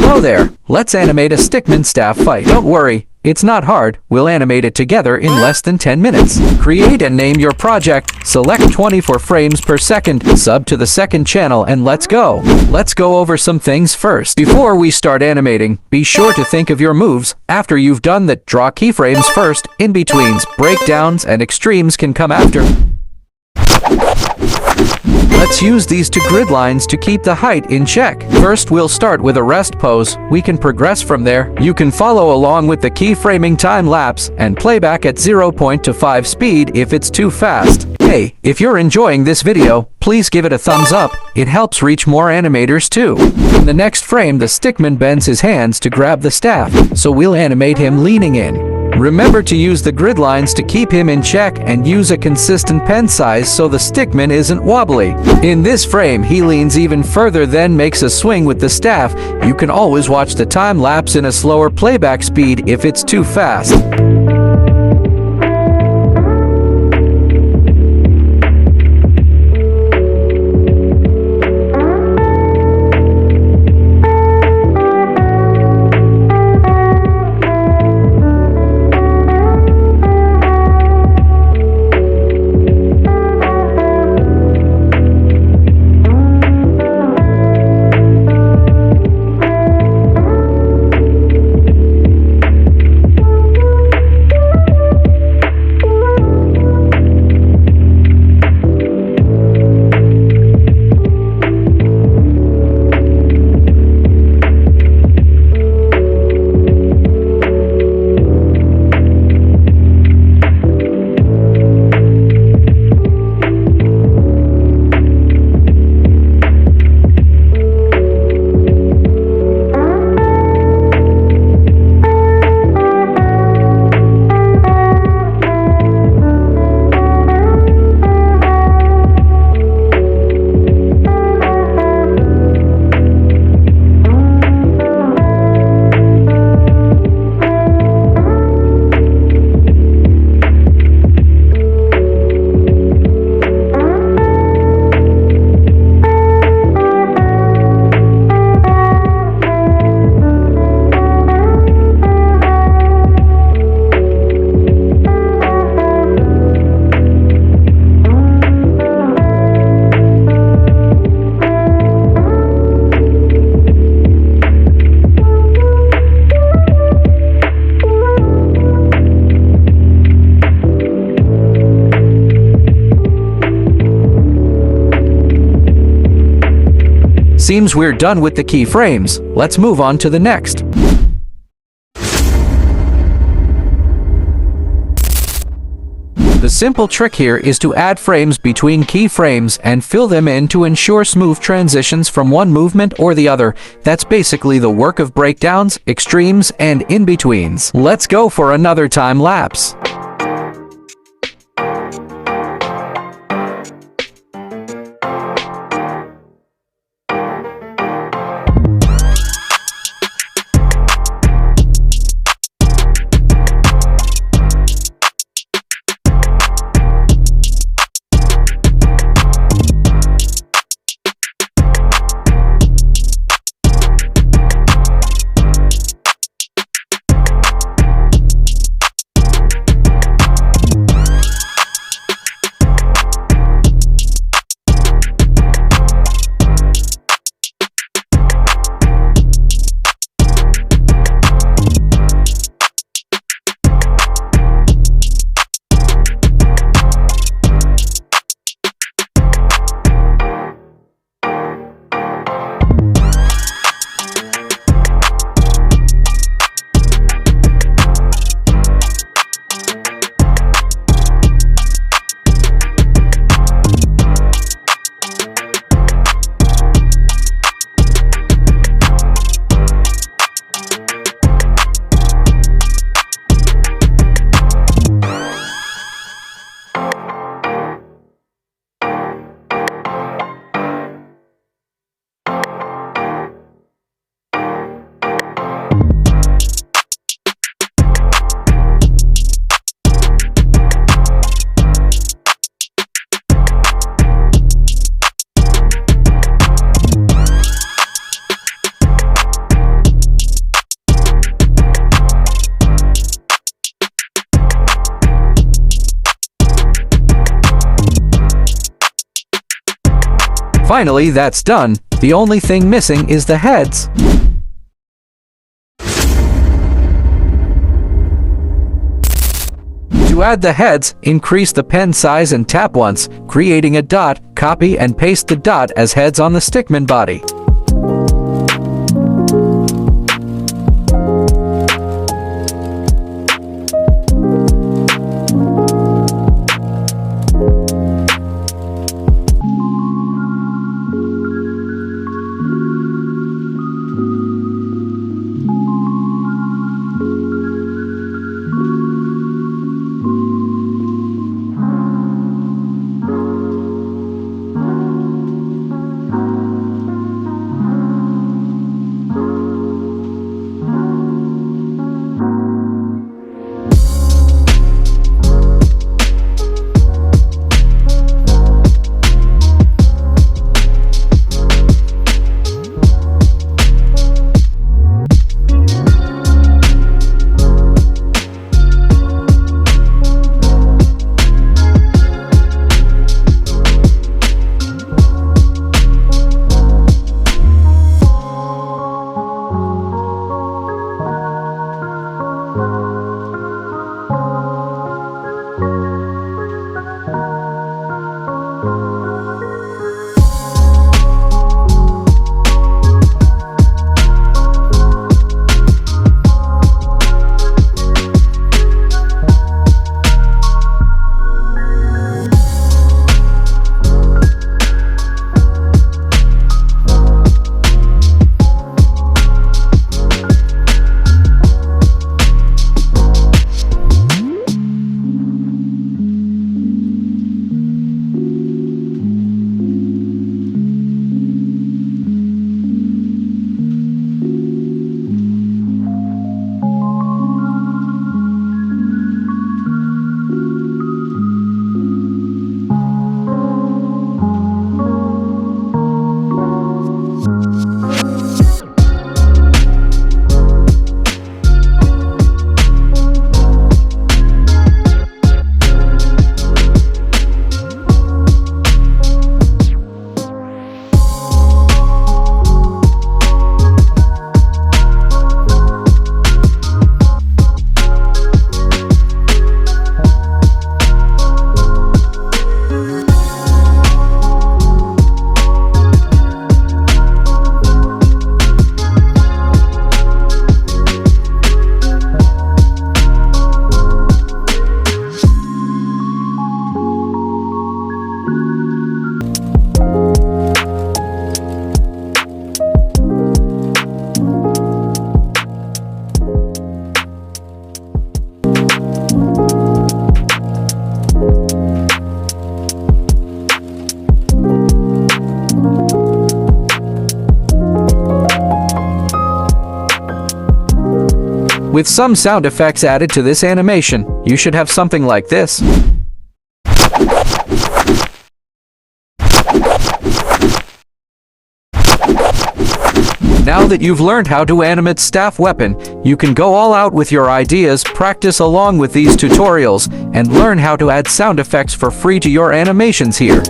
Hello there, let's animate a Stickman staff fight. Don't worry, it's not hard, we'll animate it together in less than 10 minutes. Create and name your project, select 24 frames per second, sub to the second channel, and let's go. Let's go over some things first. Before we start animating, be sure to think of your moves. After you've done that, draw keyframes first, in-betweens, breakdowns, and extremes can come after. Let's use these two grid lines to keep the height in check. First, we'll start with a rest pose. We can progress from there. You can follow along with the keyframing time lapse and playback at 0.25 speed if it's too fast. Hey, if you're enjoying this video, please give it a thumbs up. It helps reach more animators too. In the next frame, the Stickman bends his hands to grab the staff, so we'll animate him leaning in. Remember to use the grid lines to keep him in check and use a consistent pen size so the Stickman isn't wobbly. In this frame, he leans even further, then makes a swing with the staff. You can always watch the time lapse in a slower playback speed if it's too fast. Seems we're done with the keyframes. Let's move on to the next. The simple trick here is to add frames between keyframes and fill them in to ensure smooth transitions from one movement or the other. That's basically the work of breakdowns, extremes, and in-betweens. Let's go for another time lapse. Finally, that's done. The only thing missing is the heads. To add the heads, increase the pen size and tap once, creating a dot. Copy and paste the dot as heads on the Stickman body. With some sound effects added to this animation, you should have something like this. Now that you've learned how to animate staff weapon, you can go all out with your ideas, practice along with these tutorials, and learn how to add sound effects for free to your animations here.